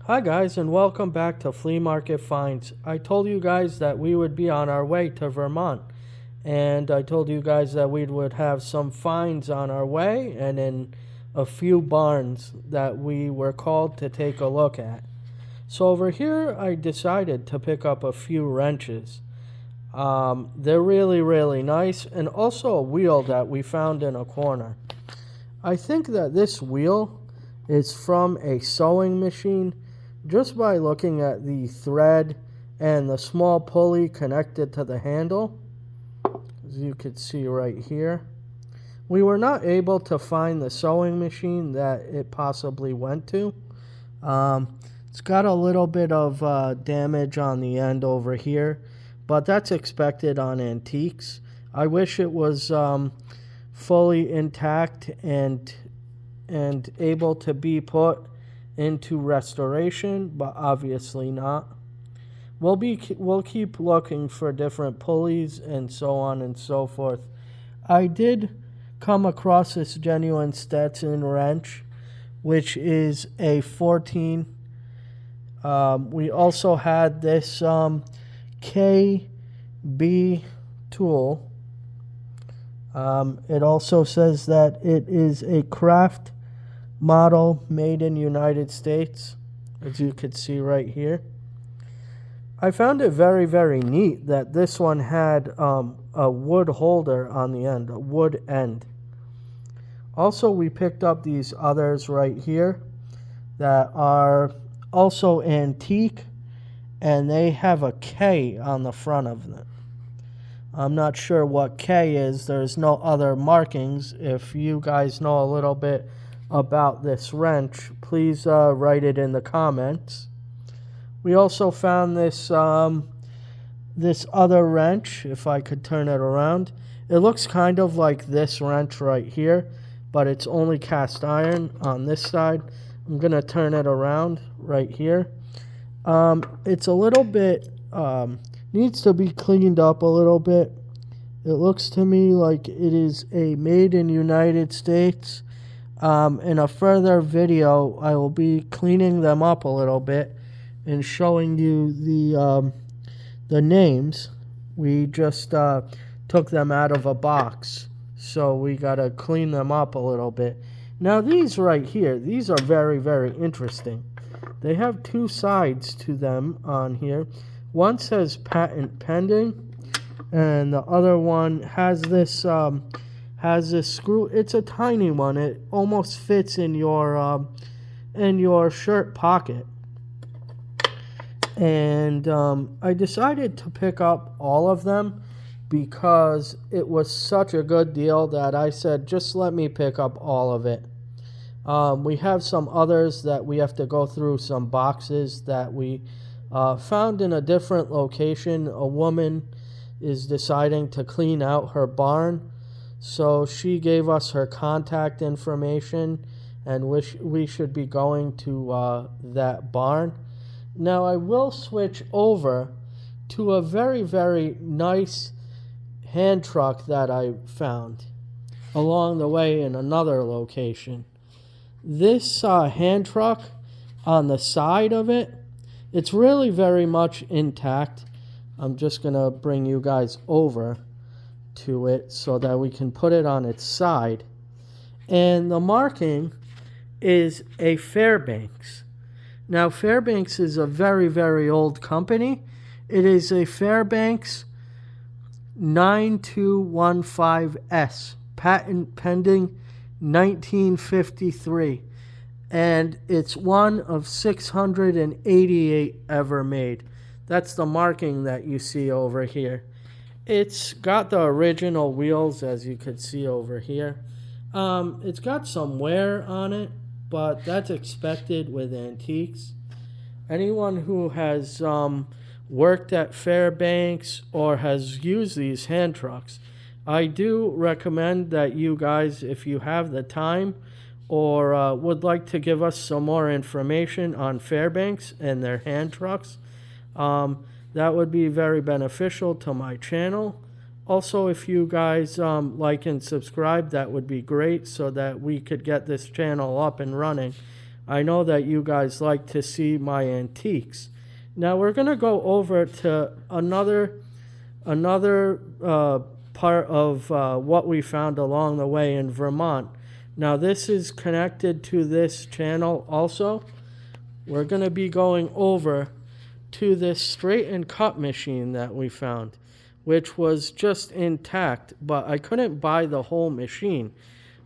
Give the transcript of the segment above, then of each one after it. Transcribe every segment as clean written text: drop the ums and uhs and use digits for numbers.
Hi guys, and welcome back to Flea Market Finds. I told you guys that we would be on our way to Vermont, and I told you guys that we would have some finds on our way and in a few barns that we were called to take a look at. So over here I decided to pick up a few wrenches. They're really nice, and also a wheel that we found in a corner. I think that this wheel is from a sewing machine just by looking at the thread and the small pulley connected to the handle, as you can see right here. We were not able to find the sewing machine that it possibly went to. It's got a little bit of damage on the end over here, but that's expected on antiques. I wish it was fully intact and able to be put into restoration, but obviously not. We'll keep looking for different pulleys and so on and so forth. I did come across this genuine Stetson wrench, which is a 14. We also had this KB tool. It also says that it is a craft model made in United States, as you could see right here. I found it very neat that this one had a wood holder on the end, a wood end. Also, we picked up these others right here that are also antique, and they have a K on the front of them. I'm not sure what K is. There's no other markings. If you guys know a little bit about this wrench, please write it in the comments. We also found this this other wrench, if I could turn it around. It looks kind of like this wrench right here, but it's only cast iron on this side. I'm gonna turn it around right here. It's a little bit needs to be cleaned up a little bit. It looks to me like it is a made in United States. In a further video, I will be cleaning them up a little bit and showing you the names. We just took them out of a box, so we gotta clean them up a little bit. Now these right here, these are very interesting. They have two sides to them on here. One says patent pending, and the other one has this screw. It's a tiny one. It almost fits in your shirt pocket. And I decided to pick up all of them because it was such a good deal that I said, just let me pick up all of it. We have some others that we have to go through, some boxes that we found in a different location. A woman is deciding to clean out her barn, so she gave us her contact information, and we should be going to that barn. Now I will switch over to a very nice hand truck that I found along the way in another location. This hand truck, on the side of it, it's really very much intact. I'm just gonna bring you guys over to it so that we can put it on its side. And the marking is a Fairbanks. Now Fairbanks is a very old company. It is a Fairbanks 9215S, patent pending 1953. And it's one of 688 ever made. That's the marking that you see over here. It's got the original wheels, as you could see over here. It's got some wear on it, but that's expected with antiques. Anyone who has worked at Fairbanks or has used these hand trucks, I do recommend that you guys, if you have the time or would like to give us some more information on Fairbanks and their hand trucks, that would be very beneficial to my channel. Also, if you guys like and subscribe, that would be great so that we could get this channel up and running. I know that you guys like to see my antiques. Now we're going to go over to another part of what we found along the way in Vermont. Now this is connected to this channel also. We're going to be going over to this straight and cut machine that we found, which was just intact, but I couldn't buy the whole machine.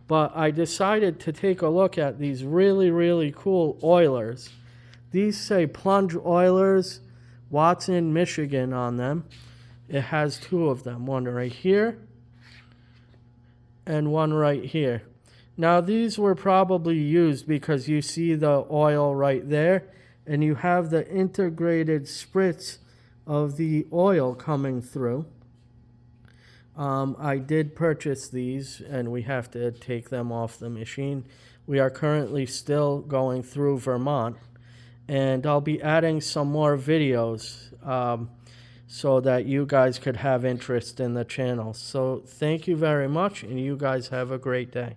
But I decided to take a look at these really cool oilers. These say Plunge Oilers, Watson, Michigan on them. It has two of them, one right here and one right here. Now these were probably used because you see the oil right there, and you have the integrated spritz of the oil coming through. I did purchase these, and we have to take them off the machine. We are currently still going through Vermont, and I'll be adding some more videos so that you guys could have interest in the channel. So thank you very much, and you guys have a great day.